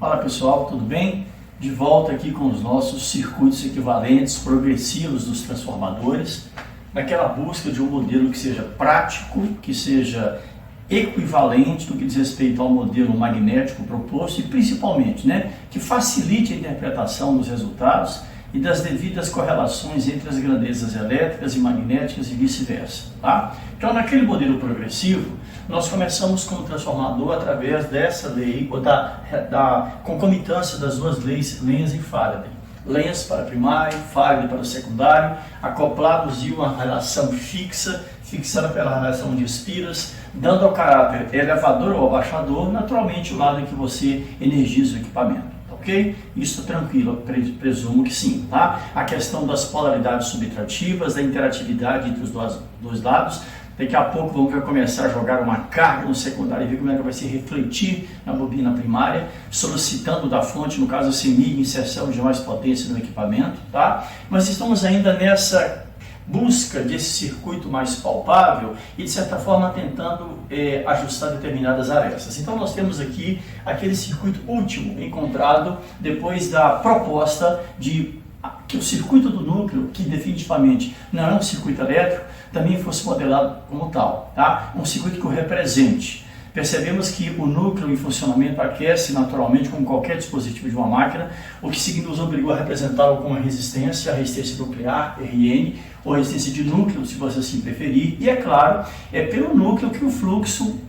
Fala pessoal, tudo bem? De volta aqui com os nossos circuitos equivalentes progressivos dos transformadores, naquela busca de um modelo que seja prático, que seja equivalente no que diz respeito ao modelo magnético proposto e principalmente, que facilite a interpretação dos resultados e das devidas correlações entre as grandezas elétricas e magnéticas e vice-versa. Tá? Então, naquele modelo progressivo, nós começamos com o transformador através dessa lei, ou da concomitância das duas leis, Lenz e Faraday. Lenz para primário, Faraday para o secundário, acoplados em uma relação fixada pela relação de espiras, dando ao caráter elevador ou abaixador, naturalmente, o lado em que você energiza o equipamento. Ok? Isso tranquilo, presumo que sim. Tá? A questão das polaridades subtrativas, da interatividade entre os dois lados. Daqui a pouco vamos começar a jogar uma carga no secundário e ver como é que vai se refletir na bobina primária, solicitando da fonte, no caso CMIG, inserção de mais potência no equipamento. Tá? Mas estamos ainda nessa busca desse circuito mais palpável e, de certa forma, tentando ajustar determinadas arestas. Então, nós temos aqui aquele circuito último encontrado depois da proposta de que o circuito do núcleo, que definitivamente não é um circuito elétrico, também fosse modelado como tal, tá? Um circuito que o represente. Percebemos que o núcleo em funcionamento aquece naturalmente como qualquer dispositivo de uma máquina, o que nos obrigou a representá-lo com a resistência nuclear, RN, ou resistência de núcleo, se você assim preferir, e é claro, é pelo núcleo que o fluxo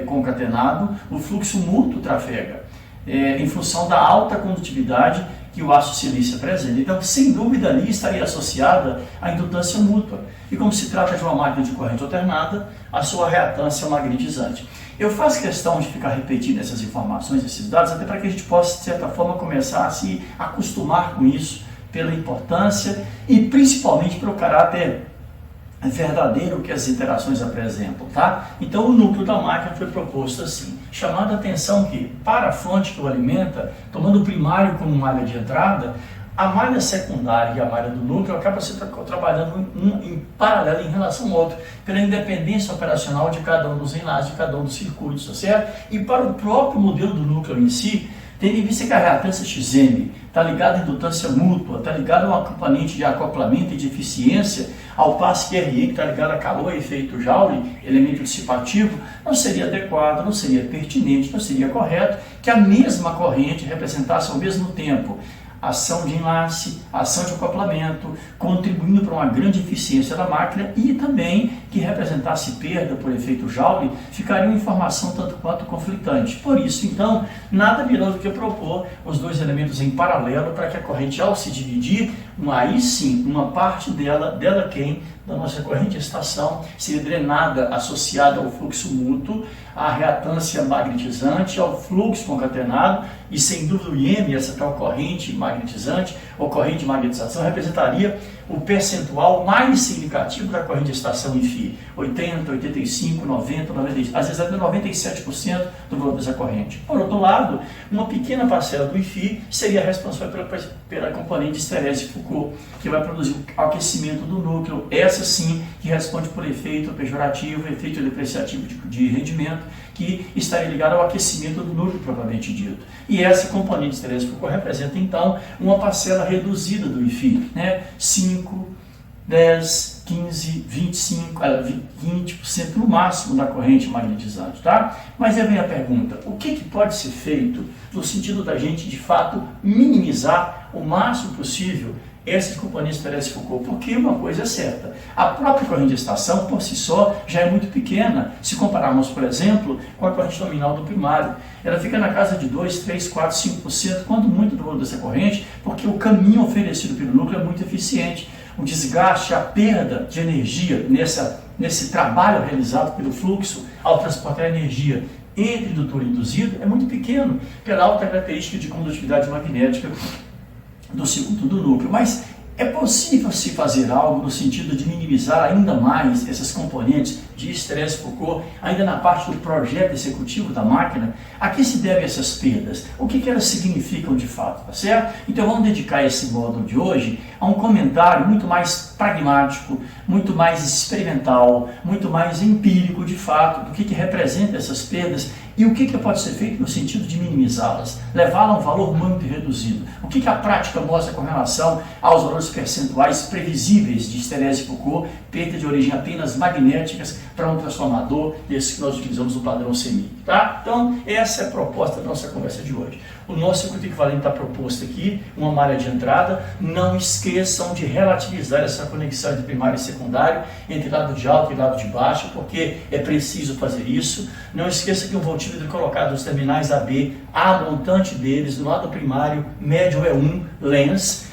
concatenado, o fluxo mútuo trafega, em função da alta condutividade que o aço silício apresenta. Então, sem dúvida, ali estaria associada a indutância mútua. E como se trata de uma máquina de corrente alternada, a sua reatância magnetizante. Eu faço questão de ficar repetindo essas informações, esses dados, até para que a gente possa, de certa forma, começar a se acostumar com isso, pela importância e principalmente pelo caráter verdadeiro que as interações apresentam, tá? Então o núcleo da máquina foi proposto assim, chamando a atenção que, para a fonte que o alimenta, tomando o primário como malha de entrada, a malha secundária e a malha do núcleo acabam se trabalhando em paralelo em relação ao outro, pela independência operacional de cada um dos enlaces, de cada um dos circuitos, tá certo? E para o próprio modelo do núcleo em si, tendo em vista que a reatância XM está ligada à indutância mútua, está ligada a um componente de acoplamento e de eficiência, ao passo que RE, que está ligado a calor e efeito Joule, elemento dissipativo, não seria adequado, não seria pertinente, não seria correto que a mesma corrente representasse ao mesmo tempo ação de enlace, ação de acoplamento, contribuindo para uma grande eficiência da máquina e também que representasse perda por efeito Joule, ficaria uma informação tanto quanto conflitante. Por isso, então, nada melhor do que propor os dois elementos em paralelo para que a corrente, ao se dividir, aí sim, uma parte dela da nossa corrente estação, seria drenada, associada ao fluxo mútuo, à reatância magnetizante, ao fluxo concatenado, e sem dúvida o IM, essa tal corrente magnetizante, ou corrente de magnetização, representaria o percentual mais significativo da corrente de estação em FI, 80, 85, 90, 96, às vezes até 97% do valor dessa corrente. Por outro lado, uma pequena parcela do IFI seria responsável pela componente Esterese-Foucault, que vai produzir o aquecimento do núcleo, essa sim que responde por efeito pejorativo, efeito depreciativo de rendimento, que estaria ligado ao aquecimento do núcleo propriamente dito. E essa componente Esterese-Foucault representa então uma parcela reduzida do IFI, 5, 10, 15, 25, 20% no máximo da corrente magnetizante, tá? Mas aí vem a pergunta, o que pode ser feito no sentido da gente, de fato, minimizar o máximo possível esses componentes Esterese-Foucault? Porque uma coisa é certa, a própria corrente de estação, por si só, já é muito pequena, se compararmos, por exemplo, com a corrente nominal do primário. Ela fica na casa de 2, 3, 4, 5%, quando muito do valor dessa corrente, porque o caminho oferecido pelo núcleo é muito eficiente. O desgaste, a perda de energia nesse trabalho realizado pelo fluxo ao transportar energia entre indutor e induzido é muito pequeno, pela alta característica de condutividade magnética do circuito do núcleo. Mas é possível se fazer algo no sentido de minimizar ainda mais essas componentes de estresse Foucault, ainda na parte do projeto executivo da máquina, a que se devem essas perdas? O que elas significam de fato, tá certo? Então vamos dedicar esse módulo de hoje a um comentário muito mais pragmático, muito mais experimental, muito mais empírico de fato, do que representa essas perdas e o que pode ser feito no sentido de minimizá-las, levá-las a um valor muito reduzido. O que a prática mostra com relação aos valores percentuais previsíveis de estresse Foucault, perda de origem apenas magnéticas para um transformador, esse que nós utilizamos no padrão CMYK, tá? Então, essa é a proposta da nossa conversa de hoje. O nosso circuito equivalente está proposto aqui, uma malha de entrada. Não esqueçam de relativizar essa conexão entre primário e secundário, entre lado de alto e lado de baixo, porque é preciso fazer isso. Não esqueça que um voltímetro colocado nos terminais AB, a montante deles, no lado primário, médio é 1, lens,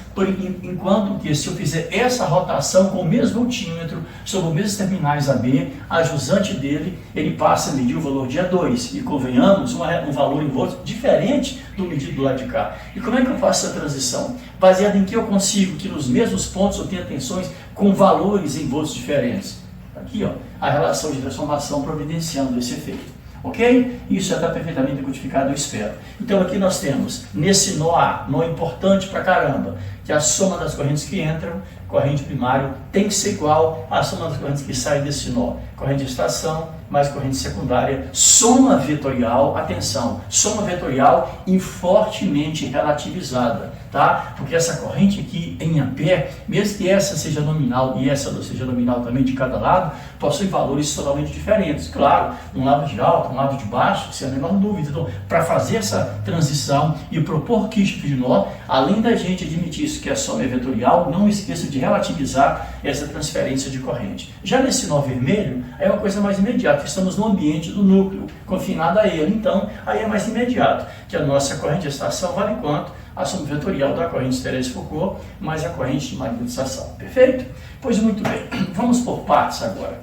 enquanto que se eu fizer essa rotação com o mesmo voltímetro sobre os mesmos terminais AB, a jusante dele, ele passa a medir o valor de A2, e convenhamos, um valor em volts diferente do medido do lado de cá. E como é que eu faço essa transição? Baseado em que eu consigo que nos mesmos pontos eu tenha tensões com valores em volts diferentes. Aqui, ó, a relação de transformação providenciando esse efeito. Ok? Isso já está perfeitamente codificado, eu espero. Então aqui nós temos, nesse nó A, nó importante pra caramba, que a soma das correntes que entram, corrente primária, tem que ser igual à soma das correntes que saem desse nó. Corrente de estação mais corrente secundária, soma vetorial, atenção, soma vetorial e fortemente relativizada, tá? Porque essa corrente aqui em ampere, mesmo que essa seja nominal e essa não seja nominal também de cada lado, possui valores totalmente diferentes. Claro, um lado de alto, um lado de baixo, sem a menor dúvida. Então, para fazer essa transição e propor Kirchhoff de nó, além da gente admitir isso que a soma é vetorial, não esqueça de relativizar essa transferência de corrente. Já nesse nó vermelho, é uma coisa mais imediata. Estamos no ambiente do núcleo, confinado a ele. Então, aí é mais imediato, que a nossa corrente de estação vale quanto? A soma vetorial da corrente de Therese Foucault mais a corrente de magnetização. Perfeito? Pois muito bem. Vamos por partes agora.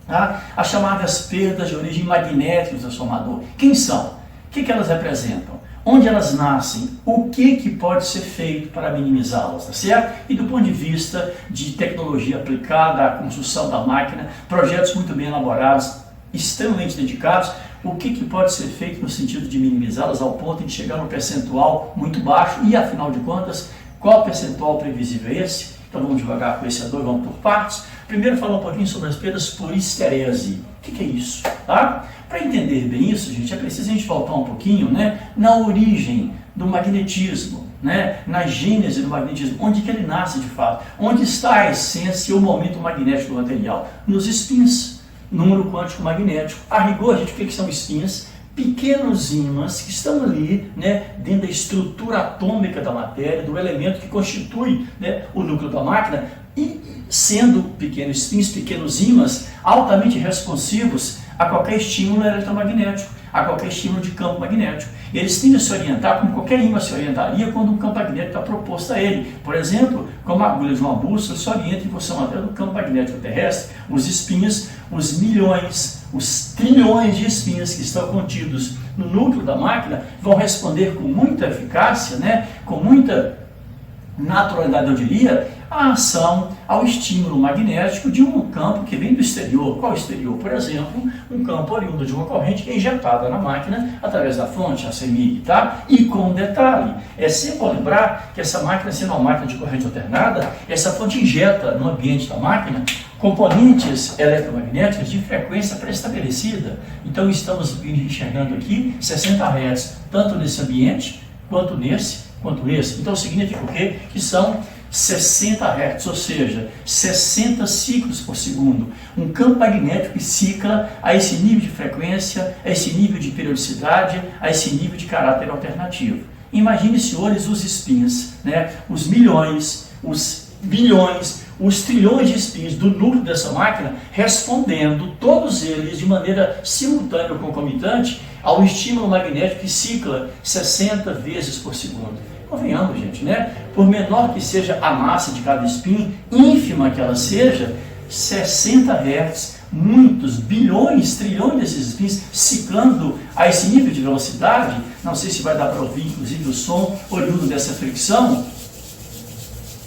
Tá? As chamadas perdas de origem magnética do transformador. Quem são? O que elas representam? Onde elas nascem? O que pode ser feito para minimizá-las, tá certo? E do ponto de vista de tecnologia aplicada à construção da máquina, projetos muito bem elaborados, extremamente dedicados, o que pode ser feito no sentido de minimizá-las ao ponto de chegar no percentual muito baixo e, afinal de contas, qual percentual previsível é esse? Então vamos devagar com esse A2, vamos por partes. Primeiro falar um pouquinho sobre as perdas por histerese. O que é isso? Tá? Para entender bem isso, gente, é preciso a gente voltar um pouquinho, né, na origem do magnetismo, né, na gênese do magnetismo, onde que ele nasce de fato, onde está a essência e o momento magnético do material? Nos spins, número quântico magnético. A rigor, gente, o que são spins? Pequenos ímãs que estão ali, né, dentro da estrutura atômica da matéria, do elemento que constitui, né, o núcleo da máquina, e sendo pequenos spins, pequenos ímãs, altamente responsivos a qualquer estímulo eletromagnético, a qualquer estímulo de campo magnético. Eles tendem a se orientar como qualquer ímã se orientaria quando um campo magnético está proposto a ele. Por exemplo, como a agulha de uma bússola se orienta em função até do campo magnético terrestre, os espinhos, os milhões, os trilhões de espinhos que estão contidos no núcleo da máquina vão responder com muita eficácia, né, com muita naturalidade, eu diria, a ação ao estímulo magnético de um campo que vem do exterior. Qual exterior? Por exemplo, um campo oriundo de uma corrente que é injetada na máquina através da fonte, a CMYK, tá? E com um detalhe, é sempre lembrar que essa máquina, sendo uma máquina de corrente alternada, essa fonte injeta no ambiente da máquina componentes eletromagnéticos de frequência pré-estabelecida. Então estamos enxergando aqui 60 Hz, tanto nesse ambiente, quanto nesse, quanto esse. Então significa o quê? Que são 60 Hz, ou seja, 60 ciclos por segundo. Um campo magnético que cicla a esse nível de frequência, a esse nível de periodicidade, a esse nível de caráter alternativo. Imagine, senhores, os spins, né? Os milhões, os bilhões, os trilhões de spins do núcleo dessa máquina respondendo, todos eles de maneira simultânea ou concomitante, ao estímulo magnético que cicla 60 vezes por segundo. Convenhamos, gente, né? Por menor que seja a massa de cada spin, ínfima que ela seja, 60 Hz, muitos, bilhões, trilhões desses spins ciclando a esse nível de velocidade, não sei se vai dar para ouvir, inclusive, o som oriundo dessa fricção.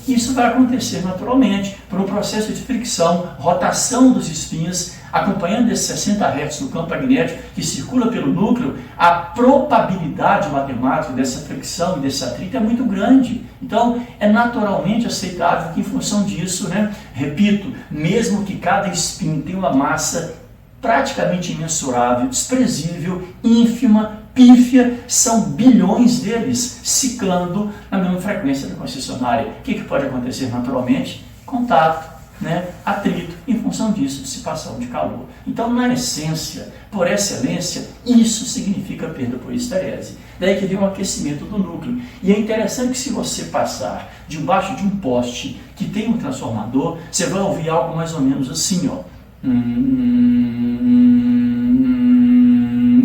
Isso vai acontecer naturalmente por um processo de fricção, rotação dos spins, acompanhando esses 60 Hz do campo magnético que circula pelo núcleo, a probabilidade matemática dessa fricção e desse atrito é muito grande. Então, é naturalmente aceitável que, em função disso, né, repito, mesmo que cada spin tenha uma massa praticamente imensurável, desprezível, ínfima, pífia, são bilhões deles ciclando na mesma frequência da concessionária. O que pode acontecer naturalmente? Contato, né, atrito, em função disso, dissipação de calor. Então, na essência, por excelência, isso significa perda por histerese. Daí que vem o aquecimento do núcleo. E é interessante que se você passar debaixo de um poste que tem um transformador, você vai ouvir algo mais ou menos assim, ó.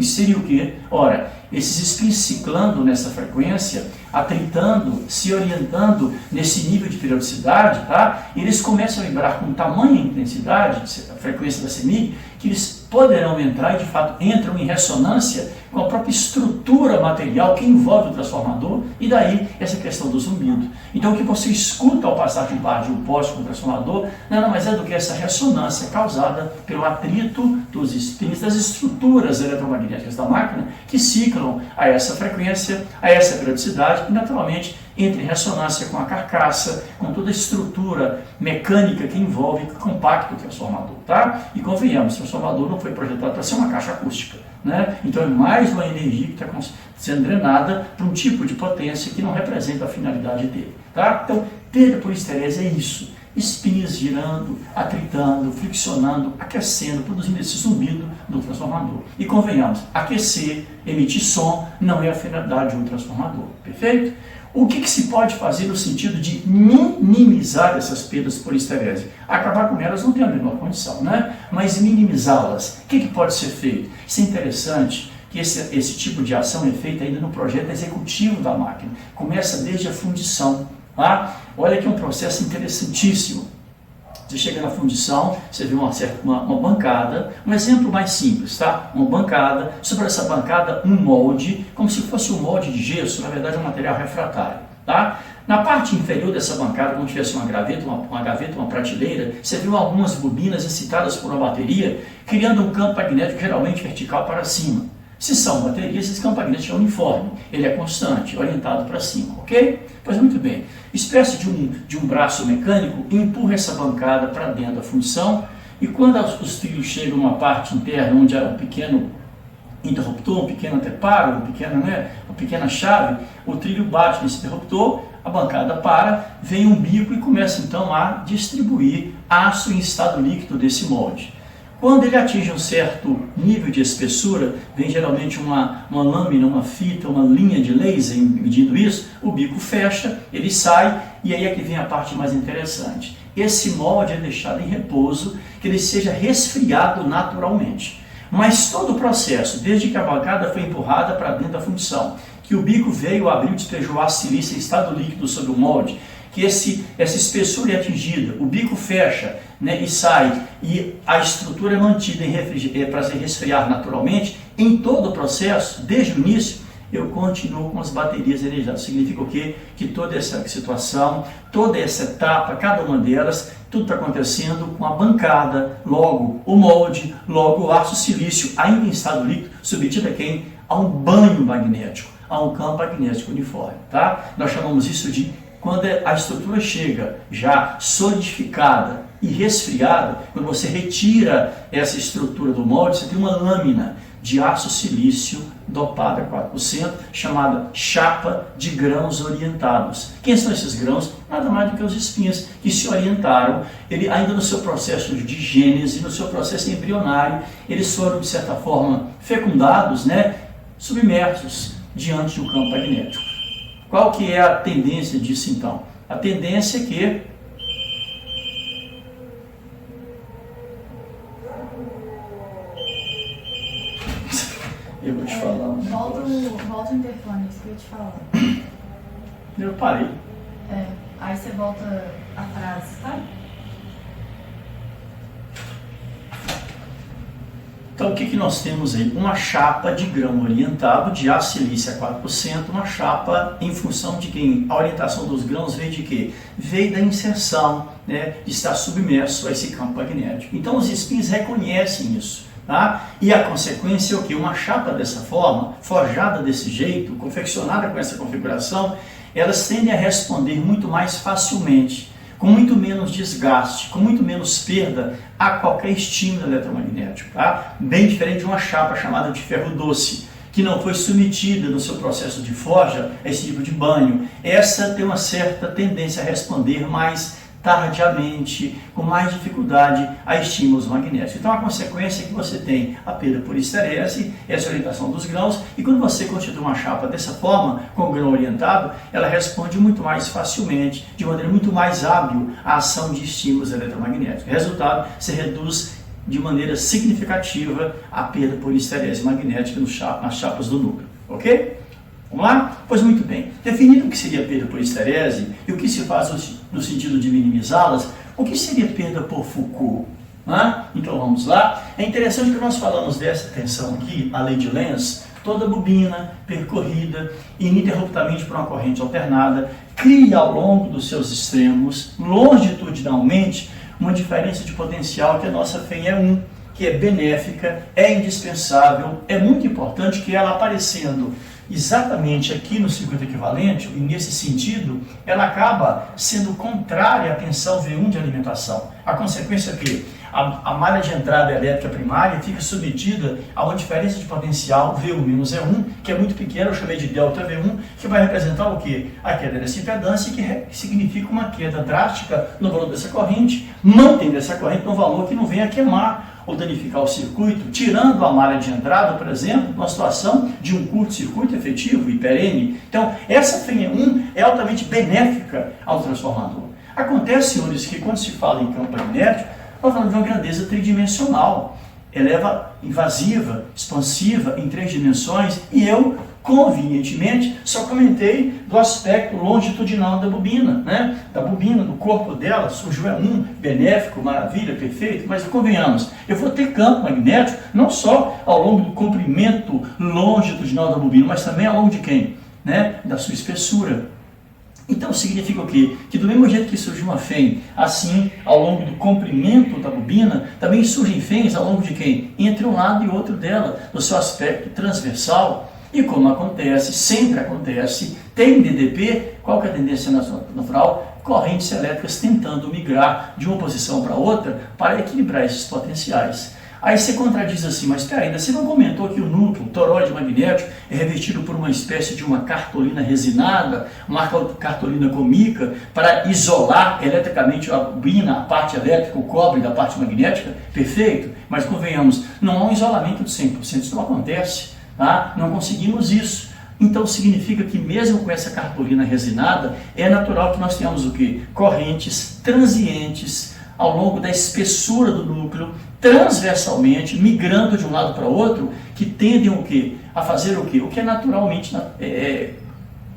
Seria o quê? Ora, esses spins ciclando nessa frequência, atritando, se orientando nesse nível de periodicidade, tá? Eles começam a vibrar com tamanha intensidade, a frequência da CMI, que eles poderão entrar e de fato entram em ressonância com a própria estrutura material que envolve o transformador, e daí essa questão do zumbido. Então o que você escuta ao passar debaixo de um poste com o transformador nada mais é do que essa ressonância causada pelo atrito dos spins, das estruturas eletromagnéticas da máquina que ciclam a essa frequência, a essa periodicidade e naturalmente entra em ressonância com a carcaça, com toda a estrutura mecânica que envolve o compacto transformador, tá? E convenhamos, o transformador não foi projetado para ser uma caixa acústica, né? Então é mais uma energia que está sendo drenada para um tipo de potência que não representa a finalidade dele, tá? Então, perda por histerese é isso. Spins girando, atritando, friccionando, aquecendo, produzindo esse zumbido do transformador. E convenhamos, aquecer, emitir som, não é a finalidade de um transformador, perfeito? O que se pode fazer no sentido de minimizar essas perdas por histerese? Acabar com elas não tem a menor condição, né? Mas minimizá-las, o que pode ser feito? Isso é interessante, que esse tipo de ação é feita ainda no projeto executivo da máquina. Começa desde a fundição. Tá? Olha que é um processo interessantíssimo. Você chega na fundição, você vê uma bancada, um exemplo mais simples, tá? Uma bancada, sobre essa bancada um molde, como se fosse um molde de gesso, na verdade é um material refratário, tá? Na parte inferior dessa bancada, como se tivesse uma gaveta, uma prateleira, você viu algumas bobinas excitadas por uma bateria, criando um campo magnético geralmente vertical para cima. Se são baterias, esse campo magnético é uniforme, ele é constante, orientado para cima, ok? Pois muito bem, espécie de um braço mecânico empurra essa bancada para dentro da fundição e quando os trilhos chegam a uma parte interna onde há um pequeno interruptor, um pequeno anteparo, uma pequena chave, o trilho bate nesse interruptor, a bancada para, vem um bico e começa então a distribuir aço em estado líquido desse molde. Quando ele atinge um certo nível de espessura, vem geralmente uma lâmina, uma fita, uma linha de laser medindo isso, o bico fecha, ele sai e aí é que vem a parte mais interessante. Esse molde é deixado em repouso, que ele seja resfriado naturalmente. Mas todo o processo, desde que a bancada foi empurrada para dentro da fundição, que o bico veio, abriu, despejou aço silício em estado líquido sobre o molde, que essa espessura é atingida, o bico fecha, né, e sai, e a estrutura é mantida para se resfriar naturalmente, em todo o processo, desde o início, eu continuo com as baterias energizadas. Significa o quê? Que toda essa situação, toda essa etapa, cada uma delas, tudo está acontecendo com a bancada, logo o molde, logo o aço silício, ainda em estado líquido, submetido a quem? A um banho magnético, a um campo magnético uniforme, tá? Nós chamamos isso de quando a estrutura chega já solidificada e resfriada, quando você retira essa estrutura do molde, você tem uma lâmina de aço silício dopada a 4%, chamada chapa de grãos orientados. Quem são esses grãos? Nada mais do que os spins que se orientaram, ainda no seu processo de gênese, no seu processo embrionário, eles foram, de certa forma, fecundados, né, submersos diante de um campo magnético. Qual que é a tendência disso então? A tendência é que eu vou te falar. Volta o interfone, isso que eu ia te falar. Eu parei. Aí você volta atrás, sabe? Então, o que nós temos aí? Uma chapa de grão orientado, de aço silício a 4%, uma chapa em função de quem? A orientação dos grãos veio de quê? Veio da inserção, né, de estar submerso a esse campo magnético. Então, os spins reconhecem isso. Tá? E a consequência é o que? Uma chapa dessa forma, forjada desse jeito, confeccionada com essa configuração, elas tendem a responder muito mais facilmente, com muito menos desgaste, com muito menos perda a qualquer estímulo eletromagnético. Tá? Bem diferente de uma chapa chamada de ferro doce, que não foi submetida no seu processo de forja a esse tipo de banho. Essa tem uma certa tendência a responder mais tardiamente, com mais dificuldade a estímulos magnéticos. Então a consequência é que você tem a perda por esterese, essa orientação dos grãos, e quando você constitui uma chapa dessa forma, com o grão orientado, ela responde muito mais facilmente, de maneira muito mais hábil à ação de estímulos eletromagnéticos. Resultado, você reduz de maneira significativa a perda por esterese magnética nas chapas do núcleo, ok? Vamos lá? Pois muito bem. Definido o que seria perda por esterese e o que se faz no sentido de minimizá-las, o que seria perda por Foucault? Então vamos lá. É interessante que nós falamos dessa tensão aqui, a lei de Lenz, toda bobina percorrida ininterruptamente por uma corrente alternada, cria ao longo dos seus extremos, longitudinalmente, uma diferença de potencial que a nossa FEM é 1, que é benéfica, é indispensável, é muito importante que ela aparecendo exatamente aqui no circuito equivalente, e nesse sentido, ela acaba sendo contrária à tensão V1 de alimentação. A consequência é que a malha de entrada elétrica primária fica submetida a uma diferença de potencial V1 menos E1, que é muito pequena, eu chamei de delta V1, que vai representar o quê? A queda dessa impedância, que significa uma queda drástica no valor dessa corrente, mantendo essa corrente num valor que não venha a queimar ou danificar o circuito, tirando a malha de entrada, por exemplo, numa situação de um curto-circuito efetivo e perene. Então, essa FEM1 é altamente benéfica ao transformador. Acontece, senhores, que quando se fala em campo magnético, nós falamos de uma grandeza tridimensional. Ela é invasiva, expansiva, em 3 dimensões, e eu, convenientemente, só comentei do aspecto longitudinal da bobina, né? Da bobina, do corpo dela, surgiu E1, benéfico, maravilha, perfeito, mas convenhamos, eu vou ter campo magnético não só ao longo do comprimento longitudinal da bobina, mas também ao longo de quem? Né? Da sua espessura. Então significa o quê? Que do mesmo jeito que surge uma FEM, assim, ao longo do comprimento da bobina, também surgem FEMs ao longo de quem? Entre um lado e outro dela, no seu aspecto transversal. E como acontece, sempre acontece, tem DDP, qual que é a tendência natural? Correntes elétricas tentando migrar de uma posição para outra para equilibrar esses potenciais. Aí você contradiz assim, mas espera ainda, você não comentou que o núcleo, o toroide magnético, é revestido por uma espécie de uma cartolina resinada, uma cartolina com mica, para isolar eletricamente a bobina, a parte elétrica, o cobre da parte magnética? Perfeito, mas convenhamos, não há um isolamento de 100%, isso não acontece. Tá? Não conseguimos isso. Então significa que mesmo com essa cartolina resinada, é natural que nós tenhamos o quê? Correntes transientes ao longo da espessura do núcleo, transversalmente, migrando de um lado para o outro, que tendem o quê? A fazer o quê? O que é naturalmente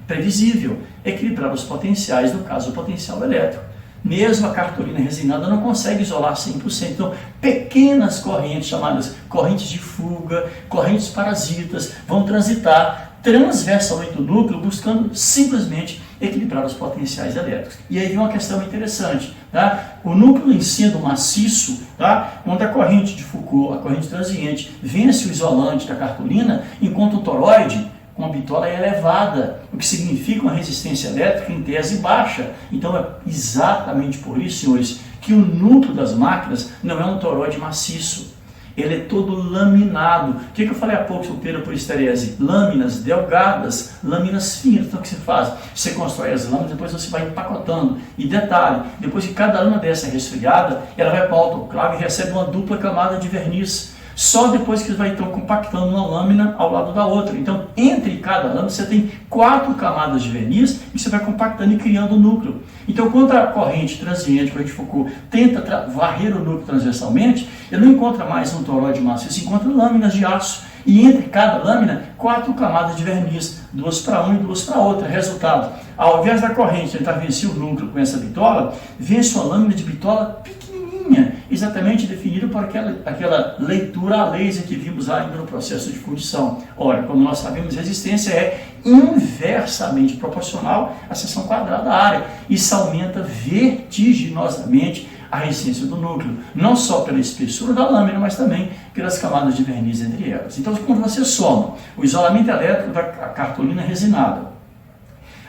previsível, equilibrar os potenciais, no caso o potencial elétrico. Mesmo a cartolina resinada não consegue isolar 100%. Então, pequenas correntes, chamadas correntes de fuga, correntes parasitas, vão transitar transversalmente do núcleo, buscando simplesmente equilibrar os potenciais elétricos. E aí vem uma questão interessante. Tá? O núcleo em sendo maciço, tá? Quando a corrente de Foucault, a corrente transiente, vence o isolante da cartolina, enquanto o toroide, com a bitola é elevada, o que significa uma resistência elétrica em tese baixa. Então é exatamente por isso, senhores, que o núcleo das máquinas não é um toroide maciço. Ele é todo laminado. O que eu falei há pouco sobre perda por esterese? Lâminas delgadas, lâminas finas. Então o que se faz? Você constrói as lâminas, depois você vai empacotando. E detalhe, depois que cada lâmina dessa é resfriada, ela vai para o autoclave e recebe uma dupla camada de verniz. Só depois que vai então compactando uma lâmina ao lado da outra. Então, entre cada lâmina, você tem 4 camadas de verniz e você vai compactando e criando o núcleo. Então, quando a corrente transiente, a corrente Foucault, tenta varrer o núcleo transversalmente, ele não encontra mais um toroide maciço, ele encontra lâminas de aço. E entre cada lâmina, 4 camadas de verniz, 2 para uma e 2 para outra. Resultado, ao invés da corrente tentar vencer o núcleo com essa bitola, vence uma lâmina de bitola pequenininha, linha exatamente definida por aquela leitura a laser que vimos lá ainda no processo de fundição. Ora, como nós sabemos, resistência é inversamente proporcional à seção quadrada da área. Isso aumenta vertiginosamente a resistência do núcleo, não só pela espessura da lâmina, mas também pelas camadas de verniz entre elas. Então, quando você soma o isolamento elétrico da cartolina resinada,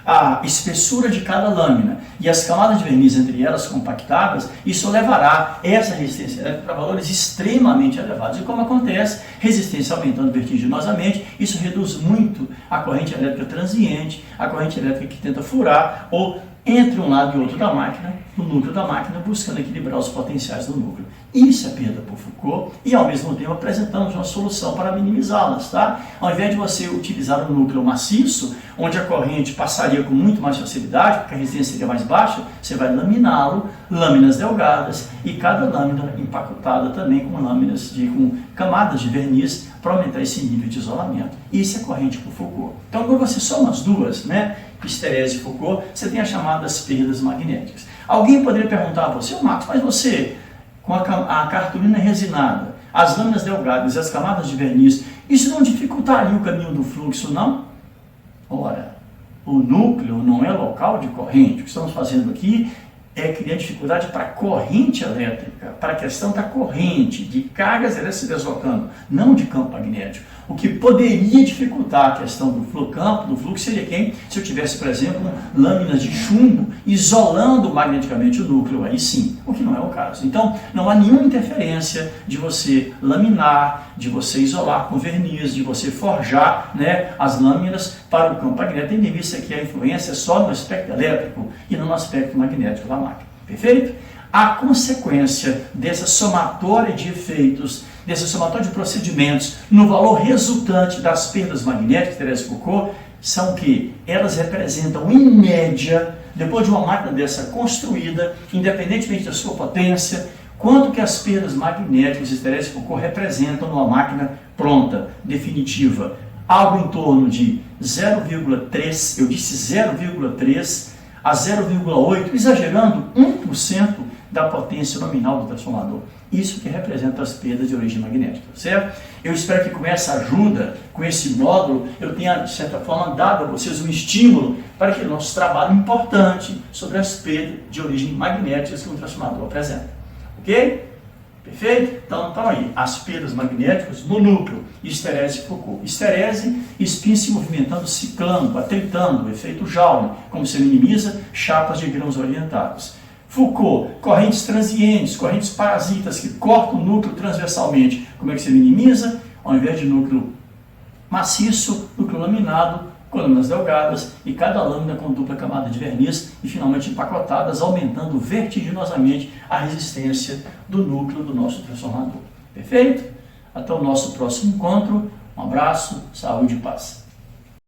a espessura de cada lâmina e as camadas de verniz entre elas compactadas, isso levará essa resistência elétrica para valores extremamente elevados. E como acontece, resistência aumentando vertiginosamente, isso reduz muito a corrente elétrica transiente, a corrente elétrica que tenta furar ou entre um lado e outro da máquina, no núcleo da máquina, buscando equilibrar os potenciais do núcleo. Isso é perda por Foucault e, ao mesmo tempo, apresentamos uma solução para minimizá-las, tá? Ao invés de você utilizar um núcleo maciço, onde a corrente passaria com muito mais facilidade, porque a resistência seria mais baixa, você vai laminá-lo, lâminas delgadas, e cada lâmina empacotada também com com camadas de verniz para aumentar esse nível de isolamento. Isso é corrente por Foucault. Então, quando você soma as duas, né, Pisterese e Foucault, você tem as chamadas perdas magnéticas. Alguém poderia perguntar a você, Marcos, mas você, com a cartolina resinada, as lâminas delgadas e as camadas de verniz, isso não dificultaria o caminho do fluxo, não? Ora, o núcleo não é local de corrente. O que estamos fazendo aqui é criar dificuldade para a corrente elétrica, para a questão da corrente, de cargas elétricas se deslocando, não de campo magnético. O que poderia dificultar a questão do campo, do fluxo, seria se eu tivesse, por exemplo, lâminas de chumbo isolando magneticamente o núcleo, aí sim, o que não é o caso. Então, não há nenhuma interferência de você laminar, de você isolar com verniz, de você forjar, né, as lâminas para o campo magnético, tendo em vista que a influência é só no aspecto elétrico e não no aspecto magnético da máquina. Perfeito? A consequência dessa somatória de efeitos, dessa somatória de procedimentos no valor resultante das perdas magnéticas, Thérèse Foucault, são que elas representam, em média, depois de uma máquina dessa construída, independentemente da sua potência, quanto que as perdas magnéticas de Thérèse Foucault representam numa máquina pronta, definitiva. Algo em torno de 0,3, eu disse 0,3 a 0,8, exagerando 1% da potência nominal do transformador. Isso que representa as perdas de origem magnética, certo? Eu espero que com essa ajuda, com esse módulo, eu tenha, de certa forma, dado a vocês um estímulo para que o nosso trabalho importante sobre as perdas de origem magnética que um transformador apresenta. Ok? Perfeito? Então, aí, as perdas magnéticas no núcleo, histerese e Foucault. Histerese, spin se movimentando, ciclando, atritando, efeito Joule, como se minimiza chapas de grãos orientados. Foucault, correntes transientes, correntes parasitas que cortam o núcleo transversalmente. Como é que se minimiza? Ao invés de núcleo maciço, núcleo laminado, com lâminas delgadas e cada lâmina com dupla camada de verniz e finalmente empacotadas, aumentando vertiginosamente a resistência do núcleo do nosso transformador. Perfeito? Até o nosso próximo encontro. Um abraço, saúde e paz.